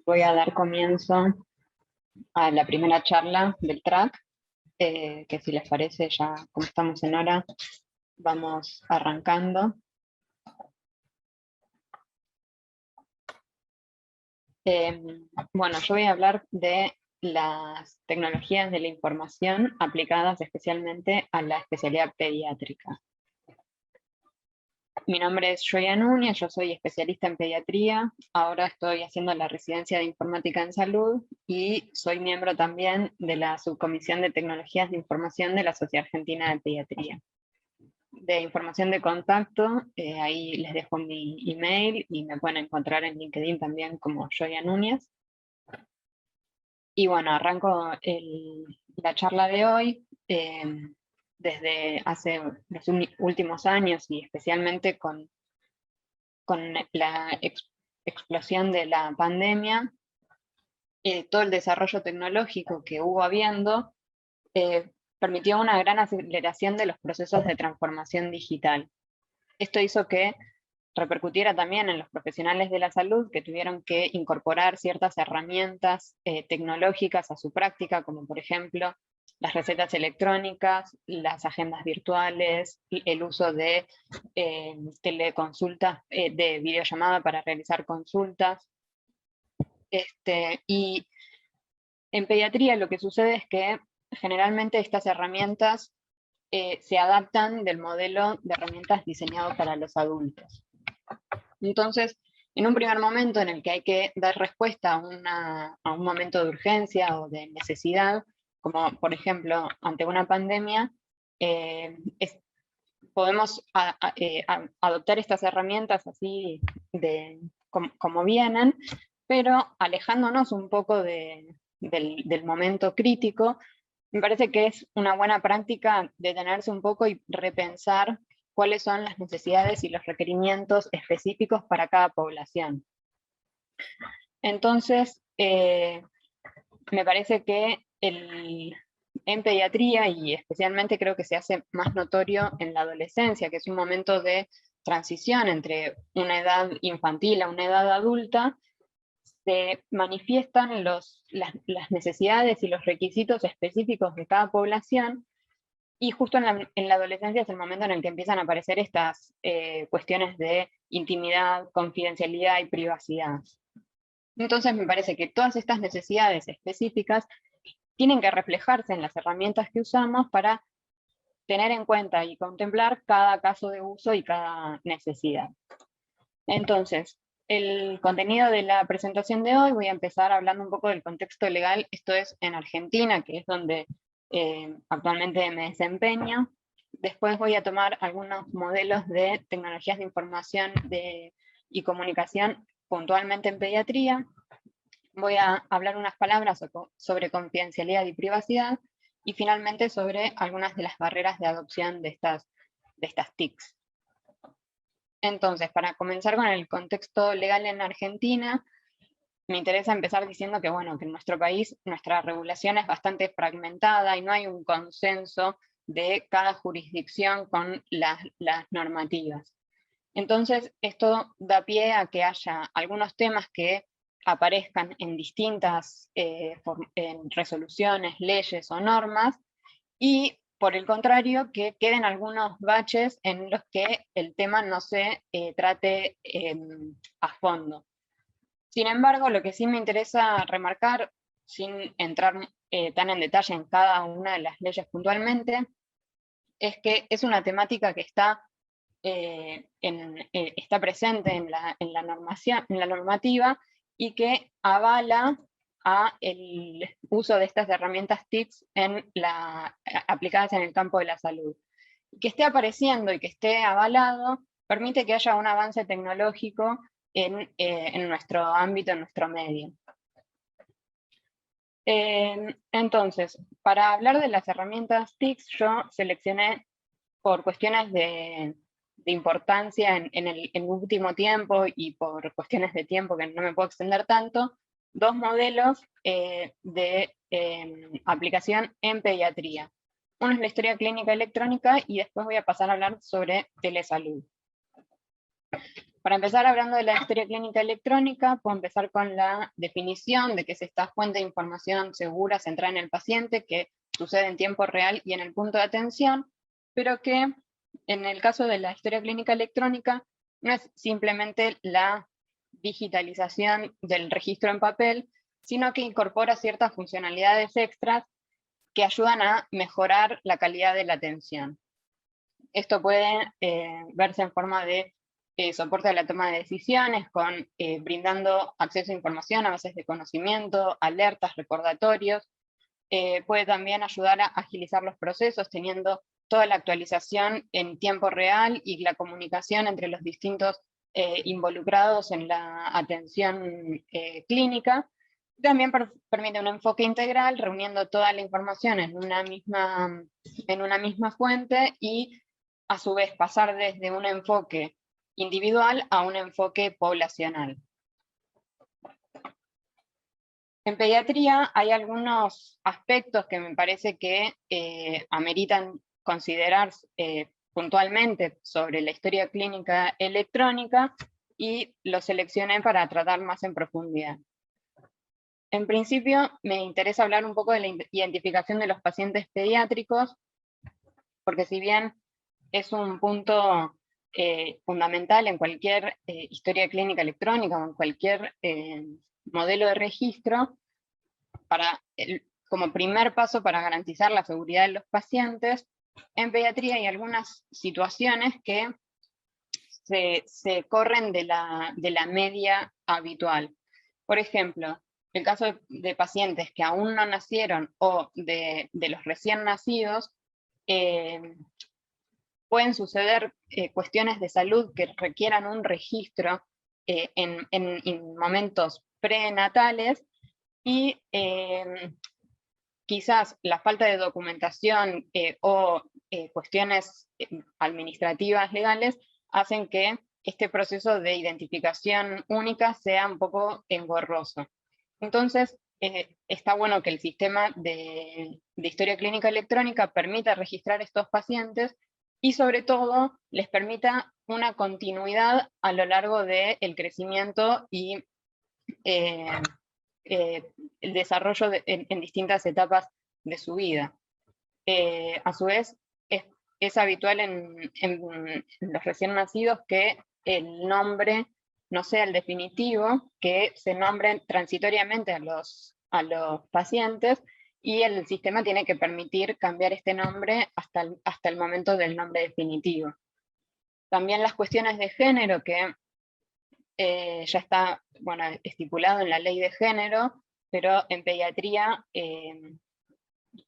Voy a dar comienzo a la primera charla del track, que si les parece ya como estamos en hora, vamos arrancando. Bueno, yo voy a hablar de las tecnologías de la información aplicadas especialmente a la especialidad pediátrica. Mi nombre es Joya Núñez, yo soy especialista en pediatría, ahora estoy haciendo la residencia de informática en salud y soy miembro también de la subcomisión de tecnologías de información de la Sociedad Argentina de Pediatría. De información de contacto, ahí les dejo mi email y me pueden encontrar en LinkedIn también como Joya Núñez. Y bueno, arranco la charla de hoy. Desde hace los últimos años y especialmente con la explosión de la pandemia, todo el desarrollo tecnológico que hubo habiendo permitió una gran aceleración de los procesos de transformación digital. Esto hizo que repercutiera también en los profesionales de la salud que tuvieron que incorporar ciertas herramientas tecnológicas a su práctica, como por ejemplo las recetas electrónicas, las agendas virtuales, el uso de teleconsultas, de videollamada para realizar consultas. Y en pediatría lo que sucede es que generalmente estas herramientas se adaptan del modelo de herramientas diseñado para los adultos. Entonces, en un primer momento en el que hay que dar respuesta a un momento de urgencia o de necesidad, como por ejemplo ante una pandemia, podemos adoptar estas herramientas así como vienen, pero alejándonos un poco del momento crítico. Me parece que es una buena práctica detenerse un poco y repensar cuáles son las necesidades y los requerimientos específicos para cada población. Entonces, me parece que en pediatría, y especialmente creo que se hace más notorio en la adolescencia, que es un momento de transición entre una edad infantil a una edad adulta, se manifiestan las necesidades y los requisitos específicos de cada población, y justo en la adolescencia es el momento en el que empiezan a aparecer estas cuestiones de intimidad, confidencialidad y privacidad. Entonces me parece que todas estas necesidades específicas tienen que reflejarse en las herramientas que usamos para tener en cuenta y contemplar cada caso de uso y cada necesidad. Entonces, el contenido de la presentación de hoy, voy a empezar hablando un poco del contexto legal, esto es en Argentina, que es donde actualmente me desempeño. Después voy a tomar algunos modelos de tecnologías de información y comunicación, puntualmente en pediatría. Voy a hablar unas palabras sobre confidencialidad y privacidad, y finalmente sobre algunas de las barreras de adopción de estas TICs. Entonces, para comenzar con el contexto legal en Argentina, me interesa empezar diciendo que, bueno, que en nuestro país nuestra regulación es bastante fragmentada y no hay un consenso de cada jurisdicción con las normativas. Entonces, esto da pie a que haya algunos temas que aparezcan en distintas en resoluciones, leyes o normas, y por el contrario, que queden algunos baches en los que el tema no se trate a fondo. Sin embargo, lo que sí me interesa remarcar, sin entrar tan en detalle en cada una de las leyes puntualmente, es que es una temática que está está presente en la normativa y que avala el uso de estas herramientas TICs aplicadas en el campo de la salud. Que esté apareciendo y que esté avalado permite que haya un avance tecnológico en nuestro ámbito, en nuestro medio. Entonces, para hablar de las herramientas TICs, yo seleccioné por cuestiones de importancia en el último tiempo y por cuestiones de tiempo que no me puedo extender tanto, dos modelos de aplicación en pediatría. Uno es la historia clínica electrónica y después voy a pasar a hablar sobre telesalud. Para empezar hablando de la historia clínica electrónica, puedo empezar con la definición de que es esta fuente de información segura centrada en el paciente, que sucede en tiempo real y en el punto de atención, pero que en el caso de la historia clínica electrónica no es simplemente la digitalización del registro en papel, sino que incorpora ciertas funcionalidades extras que ayudan a mejorar la calidad de la atención. Esto puede verse en forma de soporte a la toma de decisiones, brindando acceso a información a bases de conocimiento, alertas, recordatorios. Puede también ayudar a agilizar los procesos, teniendo toda la actualización en tiempo real y la comunicación entre los distintos involucrados en la atención clínica. También permite un enfoque integral, reuniendo toda la información en una misma fuente y a su vez pasar desde un enfoque individual a un enfoque poblacional. En pediatría hay algunos aspectos que me parece que ameritan considerar puntualmente sobre la historia clínica electrónica y los seleccioné para tratar más en profundidad. En principio, me interesa hablar un poco de la identificación de los pacientes pediátricos, porque si bien es un punto fundamental en cualquier historia clínica electrónica o en cualquier modelo de registro, como primer paso para garantizar la seguridad de los pacientes, en pediatría hay algunas situaciones que se corren de la media habitual. Por ejemplo, el caso de pacientes que aún no nacieron o de los recién nacidos, pueden suceder cuestiones de salud que requieran un registro en momentos prenatales y quizás la falta de documentación o cuestiones administrativas legales hacen que este proceso de identificación única sea un poco engorroso. Entonces, está bueno que el sistema de historia clínica electrónica permita registrar estos pacientes y sobre todo les permita una continuidad a lo largo del crecimiento y el desarrollo en distintas etapas de su vida. A su vez, es habitual en los recién nacidos que el nombre no sea el definitivo, que se nombren transitoriamente a los pacientes, y el sistema tiene que permitir cambiar este nombre hasta el momento del nombre definitivo. También las cuestiones de género, que ya está estipulado en la ley de género, pero en pediatría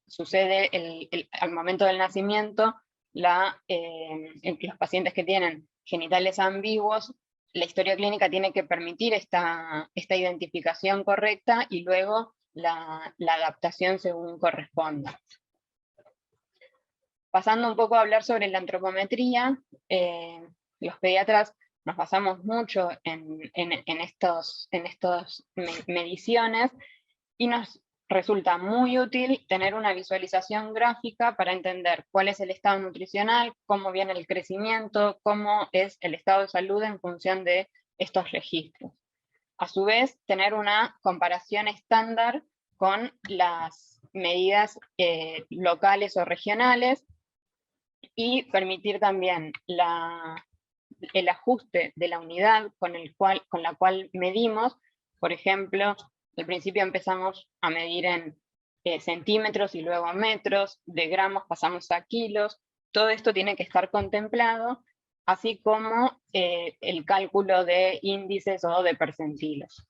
sucede al momento del nacimiento, en los pacientes que tienen genitales ambiguos, la historia clínica tiene que permitir esta identificación correcta y luego la adaptación según corresponda. Pasando un poco a hablar sobre la antropometría, los pediatras nos basamos mucho en estas mediciones y nos resulta muy útil tener una visualización gráfica para entender cuál es el estado nutricional, cómo viene el crecimiento, cómo es el estado de salud en función de estos registros. A su vez, tener una comparación estándar con las medidas locales o regionales y permitir también el ajuste de la unidad con la cual medimos. Por ejemplo, al principio empezamos a medir en centímetros y luego metros, de gramos pasamos a kilos. Todo esto tiene que estar contemplado, así como el cálculo de índices o de percentilos.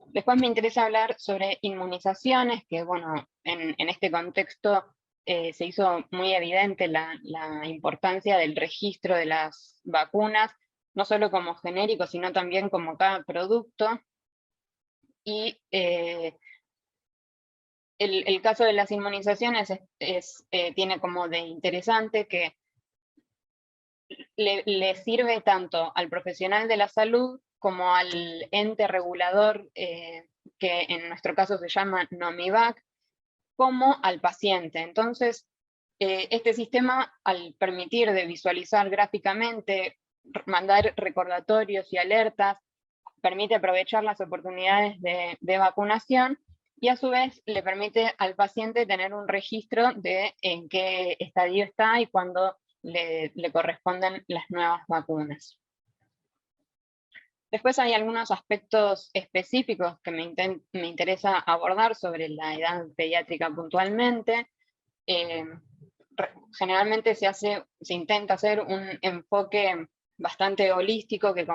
Después me interesa hablar sobre inmunizaciones, que bueno, en este contexto se hizo muy evidente la importancia del registro de las vacunas, no solo como genérico, sino también como cada producto. Y el caso de las inmunizaciones tiene como de interesante que le sirve tanto al profesional de la salud como al ente regulador, que en nuestro caso se llama NOMIVAC, como al paciente. Entonces, este sistema, al permitir de visualizar gráficamente mandar recordatorios y alertas, permite aprovechar las oportunidades de vacunación, y a su vez le permite al paciente tener un registro de en qué estadio está y cuándo le corresponden las nuevas vacunas. Después hay algunos aspectos específicos que me interesa abordar sobre la edad pediátrica puntualmente. Generalmente se intenta hacer un enfoque bastante holístico que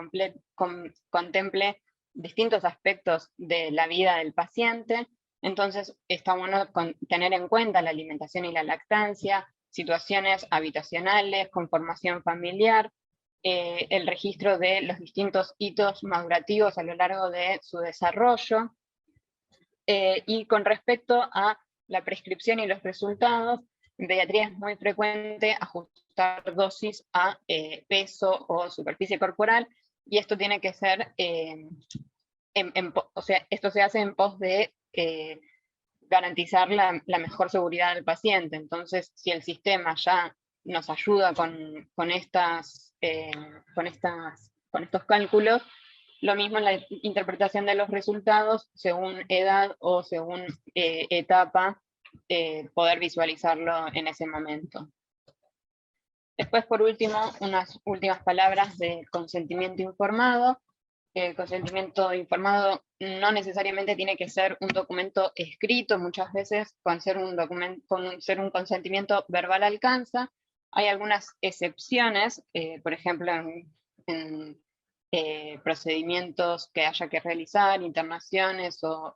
contemple distintos aspectos de la vida del paciente. Entonces está bueno tener en cuenta la alimentación y la lactancia, situaciones habitacionales, conformación familiar, el registro de los distintos hitos madurativos a lo largo de su desarrollo. Y con respecto a la prescripción y los resultados, en pediatría es muy frecuente ajustar dosis a peso o superficie corporal, y esto tiene que ser, o sea, esto se hace en pos de garantizar la mejor seguridad del paciente. Entonces, si el sistema ya nos ayuda con estos cálculos, lo mismo en la interpretación de los resultados, según edad o según etapa, poder visualizarlo en ese momento. Después, por último, unas últimas palabras de consentimiento informado. El consentimiento informado no necesariamente tiene que ser un documento escrito, muchas veces con ser un consentimiento verbal alcanza. Hay algunas excepciones, por ejemplo, en procedimientos que haya que realizar, internaciones o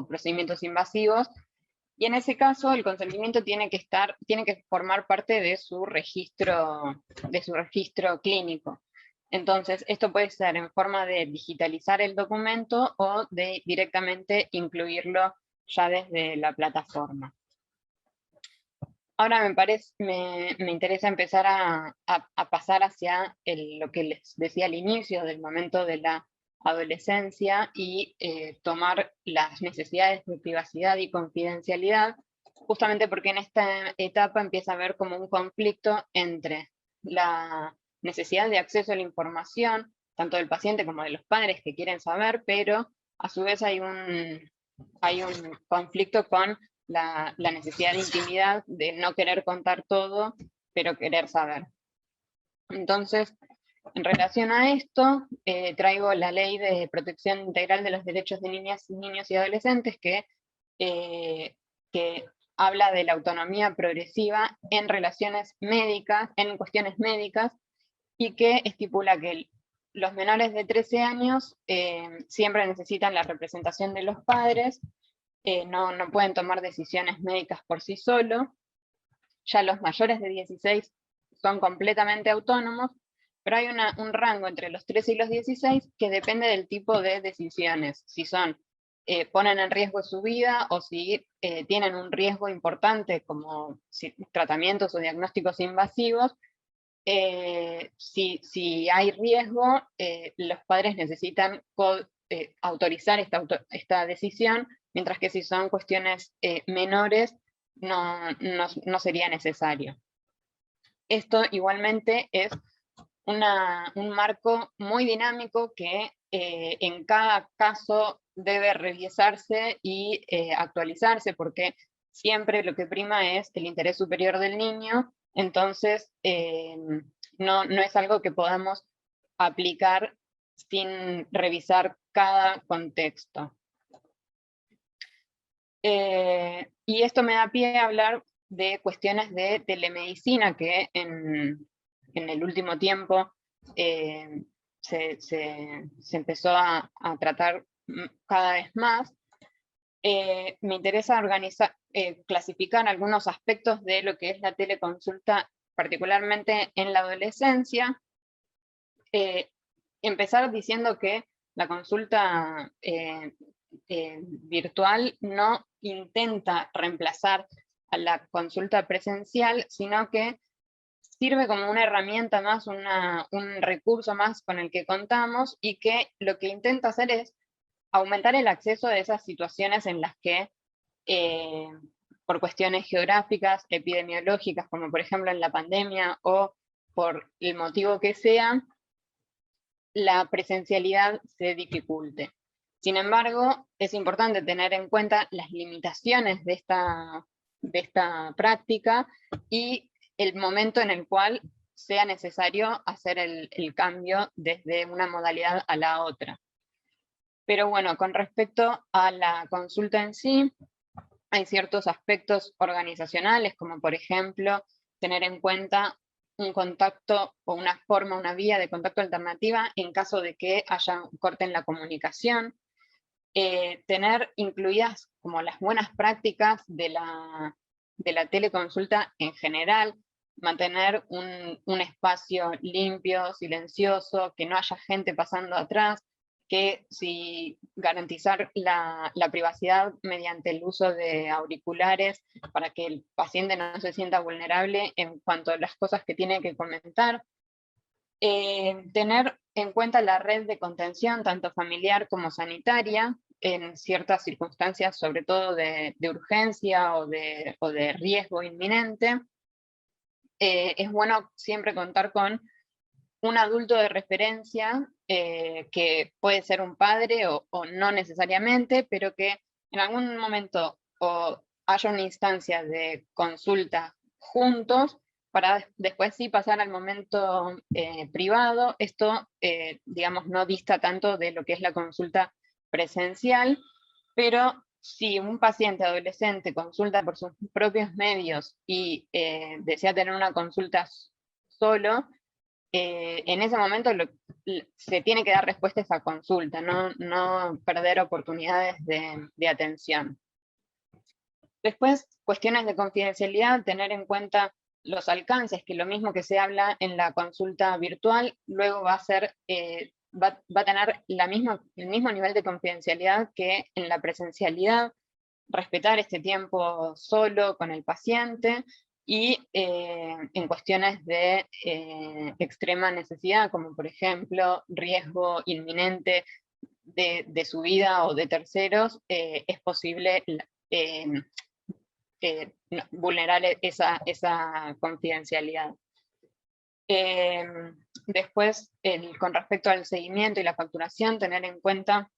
procedimientos invasivos, y en ese caso el consentimiento tiene que formar parte de su registro clínico. Entonces, esto puede ser en forma de digitalizar el documento o de directamente incluirlo ya desde la plataforma. Ahora me interesa empezar a pasar hacia lo que les decía al inicio del momento de la adolescencia y tomar las necesidades de privacidad y confidencialidad, justamente porque en esta etapa empieza a haber como un conflicto entre la necesidad de acceso a la información, tanto del paciente como de los padres que quieren saber, pero a su vez hay un conflicto con la necesidad de intimidad, de no querer contar todo, pero querer saber. Entonces, en relación a esto, traigo la Ley de Protección Integral de los Derechos de Niñas, Niños y Adolescentes, que habla de la autonomía progresiva en relaciones médicas, en cuestiones médicas, y que estipula que los menores de 13 años siempre necesitan la representación de los padres, no pueden tomar decisiones médicas por sí solos. Ya los mayores de 16 son completamente autónomos, pero hay un rango entre los 13 y los 16 que depende del tipo de decisiones, si ponen en riesgo su vida o si tienen un riesgo importante como tratamientos o diagnósticos invasivos. Si hay riesgo, los padres necesitan autorizar esta decisión, mientras que si son cuestiones menores, no sería necesario. Esto igualmente es un marco muy dinámico que en cada caso debe revisarse y actualizarse, porque siempre lo que prima es el interés superior del niño. Entonces no es algo que podamos aplicar sin revisar cada contexto. Y esto me da pie a hablar de cuestiones de telemedicina que en el último tiempo se empezó a tratar cada vez más. Me interesa clasificar algunos aspectos de lo que es la teleconsulta, particularmente en la adolescencia. Empezar diciendo que la consulta virtual no intenta reemplazar a la consulta presencial, sino que sirve como una herramienta más, un recurso más con el que contamos, y que lo que intenta hacer es aumentar el acceso a esas situaciones en las que, por cuestiones geográficas, epidemiológicas, como por ejemplo en la pandemia, o por el motivo que sea, la presencialidad se dificulte. Sin embargo, es importante tener en cuenta las limitaciones de esta práctica y el momento en el cual sea necesario hacer el cambio desde una modalidad a la otra. Pero bueno, con respecto a la consulta en sí, hay ciertos aspectos organizacionales, como por ejemplo, tener en cuenta un contacto o una forma, una vía de contacto alternativa en caso de que haya un corte en la comunicación, tener incluidas como las buenas prácticas de la teleconsulta en general, mantener un espacio limpio, silencioso, que no haya gente pasando atrás, que si garantizar la privacidad mediante el uso de auriculares para que el paciente no se sienta vulnerable en cuanto a las cosas que tiene que comentar. Tener en cuenta la red de contención, tanto familiar como sanitaria, en ciertas circunstancias, sobre todo de urgencia o de riesgo inminente. Es bueno siempre contar con un adulto de referencia, que puede ser un padre o no necesariamente, pero que en algún momento o haya una instancia de consulta juntos, para después sí pasar al momento privado. Esto, digamos, no dista tanto de lo que es la consulta presencial, pero si un paciente adolescente consulta por sus propios medios y desea tener una consulta solo, en ese momento se tiene que dar respuesta a esa consulta, no perder oportunidades de atención. Después, cuestiones de confidencialidad, tener en cuenta los alcances, que lo mismo que se habla en la consulta virtual, luego va a tener el mismo nivel de confidencialidad que en la presencialidad, respetar este tiempo solo con el paciente, y en cuestiones de extrema necesidad, como por ejemplo riesgo inminente de su vida o de terceros, es posible vulnerar esa confidencialidad. Después, con respecto al seguimiento y la facturación, tener en cuenta,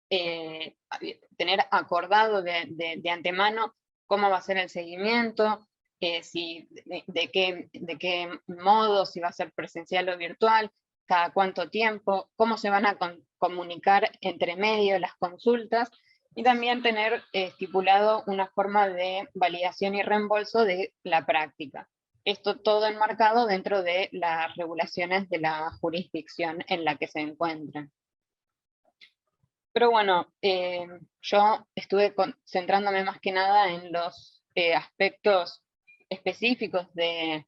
tener acordado de antemano cómo va a ser el seguimiento, de qué modo, si va a ser presencial o virtual, cada cuánto tiempo, cómo se van a comunicar entre medio las consultas, y también tener estipulado una forma de validación y reembolso de la práctica. Esto todo enmarcado dentro de las regulaciones de la jurisdicción en la que se encuentran. Pero bueno, yo estuve centrándome más que nada en los aspectos específicos de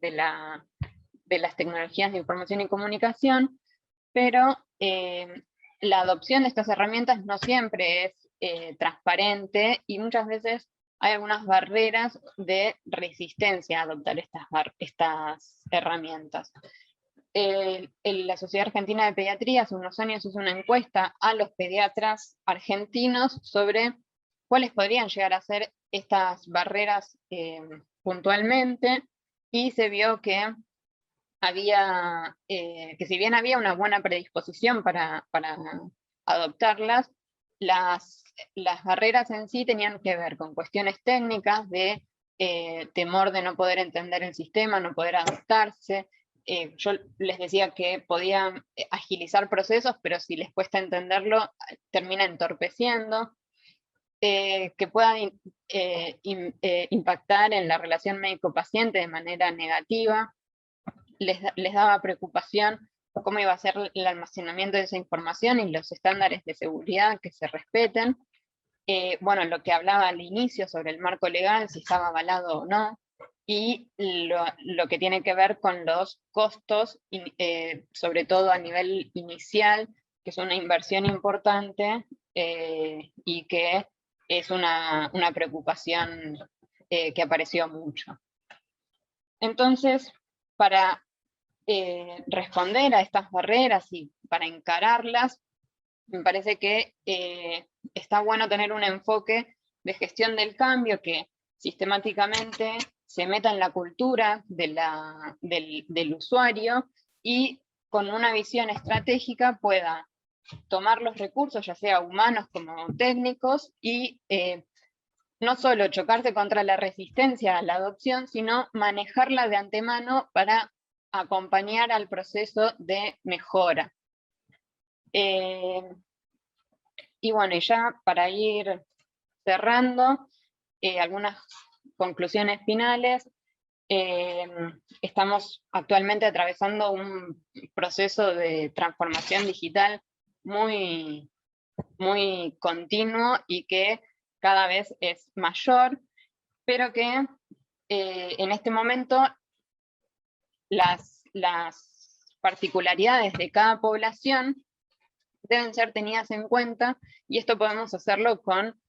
las tecnologías de información y comunicación, pero la adopción de estas herramientas no siempre es transparente, y muchas veces hay algunas barreras de resistencia a adoptar estas herramientas. La Sociedad Argentina de Pediatría hace unos años hizo una encuesta a los pediatras argentinos sobre cuáles podrían llegar a ser estas barreras puntualmente, y se vio que si bien había una buena predisposición para adoptarlas, las barreras en sí tenían que ver con cuestiones técnicas de temor de no poder entender el sistema, no poder adaptarse. Yo les decía que podían agilizar procesos, pero si les cuesta entenderlo, termina entorpeciendo. Que puedan impactar en la relación médico-paciente de manera negativa. Les daba preocupación cómo iba a ser el almacenamiento de esa información y los estándares de seguridad que se respeten. Bueno, lo que hablaba al inicio sobre el marco legal, si estaba avalado o no, y lo que tiene que ver con los costos, sobre todo a nivel inicial, que es una inversión importante, y que es una preocupación que apareció mucho. Entonces, para responder a estas barreras y para encararlas, me parece que está bueno tener un enfoque de gestión del cambio que sistemáticamente se meta en la cultura del usuario y con una visión estratégica pueda tomar los recursos, ya sea humanos como técnicos, y no solo chocarse contra la resistencia a la adopción, sino manejarla de antemano para acompañar al proceso de mejora. Y bueno, y ya para ir cerrando, algunas conclusiones finales. Estamos actualmente atravesando un proceso de transformación digital muy, muy continuo y que cada vez es mayor, pero que en este momento las particularidades de cada población deben ser tenidas en cuenta, y esto podemos hacerlo con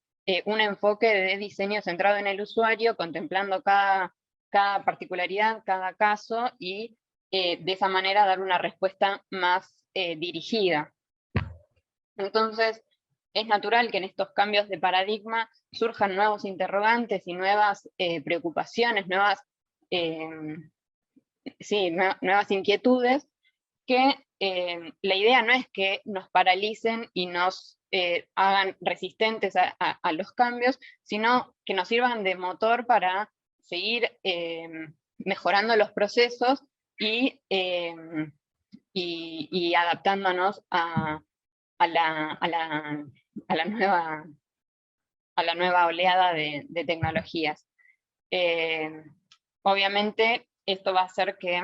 un enfoque de diseño centrado en el usuario, contemplando cada particularidad, cada caso, y de esa manera dar una respuesta más dirigida. Entonces, es natural que en estos cambios de paradigma surjan nuevos interrogantes y nuevas preocupaciones, nuevas inquietudes, que la idea no es que nos paralicen y nos hagan resistentes a los cambios, sino que nos sirvan de motor para seguir mejorando los procesos y adaptándonos a la nueva oleada de tecnologías. Obviamente, esto va a hacer que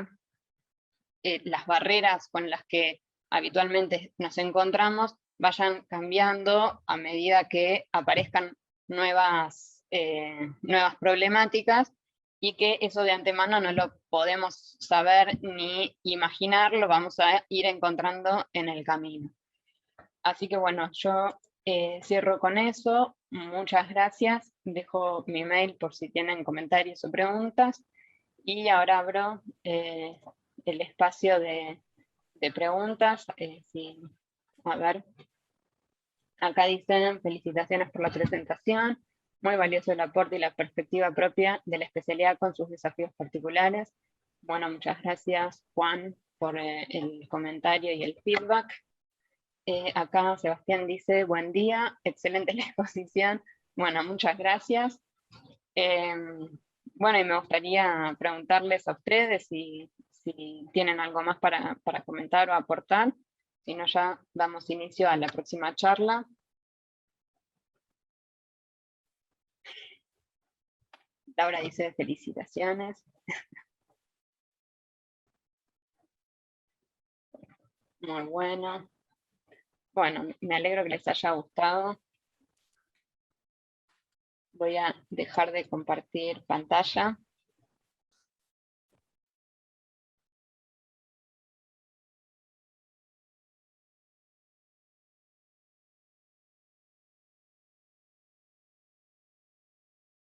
las barreras con las que habitualmente nos encontramos vayan cambiando a medida que aparezcan nuevas problemáticas, y que eso de antemano no lo podemos saber ni imaginar, lo vamos a ir encontrando en el camino. Así que bueno, yo cierro con eso. Muchas gracias. Dejo mi mail por si tienen comentarios o preguntas. Y ahora abro el espacio de preguntas. A ver, acá dicen: felicitaciones por la presentación. Muy valioso el aporte y la perspectiva propia de la especialidad con sus desafíos particulares. Bueno, muchas gracias, Juan, por el comentario y el feedback. Acá Sebastián dice: buen día, excelente la exposición. Bueno, muchas gracias. Bueno, y me gustaría preguntarles a ustedes si tienen algo más para comentar o aportar. Si no, ya damos inicio a la próxima charla. Laura dice: felicitaciones. Muy bueno. Bueno, me alegro que les haya gustado. Voy a dejar de compartir pantalla.